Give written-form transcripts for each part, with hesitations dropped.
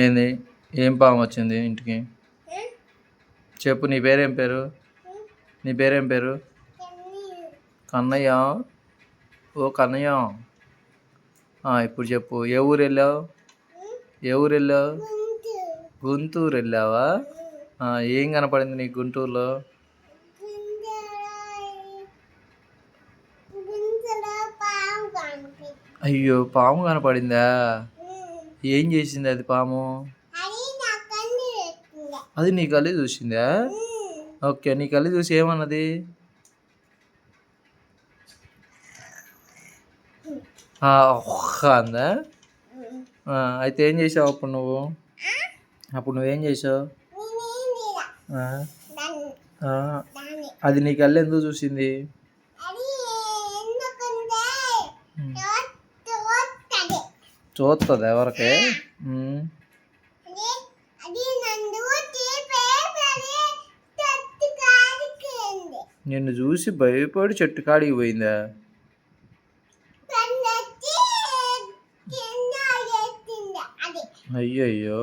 ఏంది? ఏం పాము వచ్చింది ఇంటికి? చెప్పు, నీ పేరేం పేరు? నీ పేరేం పేరు? కన్నయ్య. ఓ కన్నయ్య, ఇప్పుడు చెప్పు, ఏ ఊరు వెళ్ళావు? ఏ ఊరు వెళ్ళావు? గుంటూరు వెళ్ళావా? ఏం కనపడింది నీకు గుంటూరులో? అయ్యో, పాము కనపడిందా? ఏం చేసింది అది పాము? అది నీ కళ్ళు చూసిందా? ఓకే, నీ కళ్ళు చూసి ఏమన్నది? అందా? అయితే ఏం చేసావు అప్పుడు నువ్వు? నువ్వేం చేసావు? అది నీ కళ్ళు ఎందుకు చూసింది? చూస్తుంది ఎవరికి? నిన్ను చూసి భయపడి చెట్టు కాడికి పోయిందా? అయ్యయ్యో.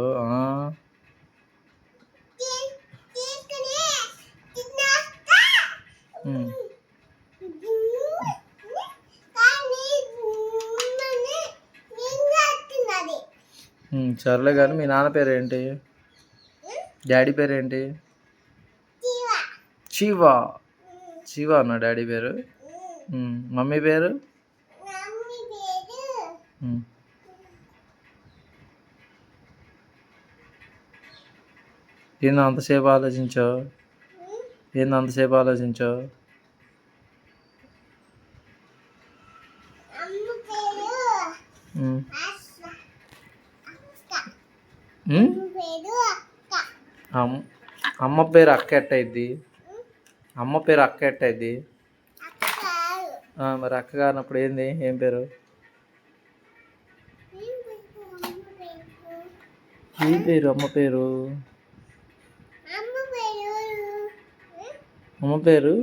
సర్లే కానీ మీ నాన్న పేరేంటి? డాడీ పేరేంటి? శివ. శివ అన్న డాడీ పేరు. మమ్మీ పేరు? ఏంది అంతసేపు ఆలోచించావు? అమ్మ పేరు అక్క ఎట్టయిద్ది? మరి అక్క కానప్పుడు ఏంది? ఏం పేరు? ఏం పేరు అమ్మ పేరు?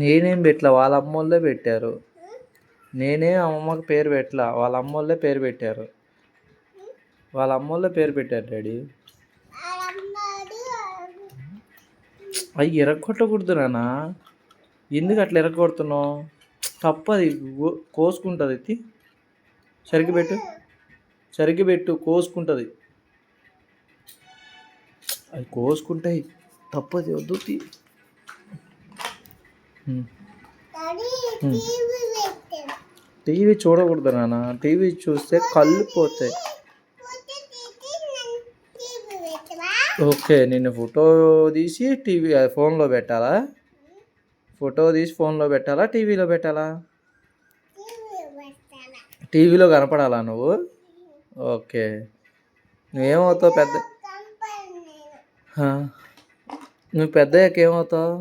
నేనేం పెట్టలా, వాళ్ళ అమ్మోళ్ళే పెట్టారు. నేనేం అమ్మమ్మకి పేరు పెట్టలా, వాళ్ళ అమ్మోళ్ళే పేరు పెట్టారు. డాడీ. అవి ఎరగొట్టకూడదు నాన్న. ఎందుకు అట్లా ఎరగొడుతున్నావు? తప్పది, కోసుకుంటుంది. సరిగ్గా పెట్టు, కోసుకుంటుంది. అవి కోసుకుంటాయి, తప్పది, వద్దు. టీవీ చూడకూడదు నాన్న. టీవీ చూస్తే కళ్ళు పోతాయి. ఓకే, నిన్ను ఫోటో తీసి ఫోన్లో పెట్టాలా? టీవీలో పెట్టాలా? టీవీలో కనపడాలా నువ్వు? ఓకే. నువ్వేమవుతావు నువ్వు పెద్దయ్యాక ఏమవుతావు?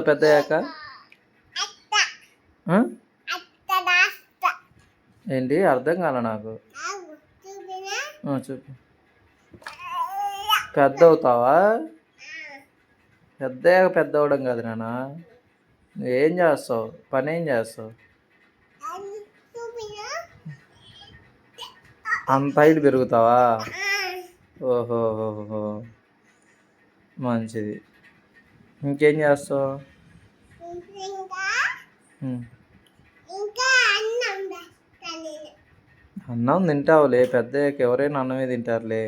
పెద్దయ్యాక? ఏంటి? అర్థం కాలే నాకు. చెప్పు. పెద్ద అవుతావా? పెద్ద అవడం కాదు నాన్న. నువ్వేం చేస్తావు? పని ఏం చేస్తావు? అంత హైట్ పెరుగుతావా? ఓహో, మంచిది. ఇంకేం చేస్తావు? అన్నం తింటావులే. పెద్దయ్యాక ఎవరైనా అన్నమే తింటారులే.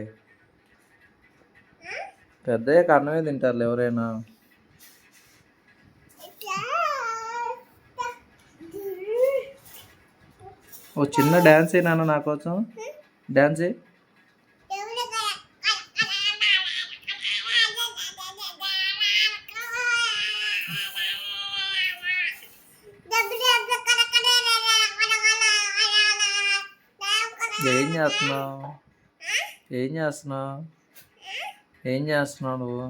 ఎవరైనా. ఓ చిన్న డ్యాన్స్ నాన్న నా కోసం. డ్యాన్స్ ఏం చేస్తున్నావు నువ్వు?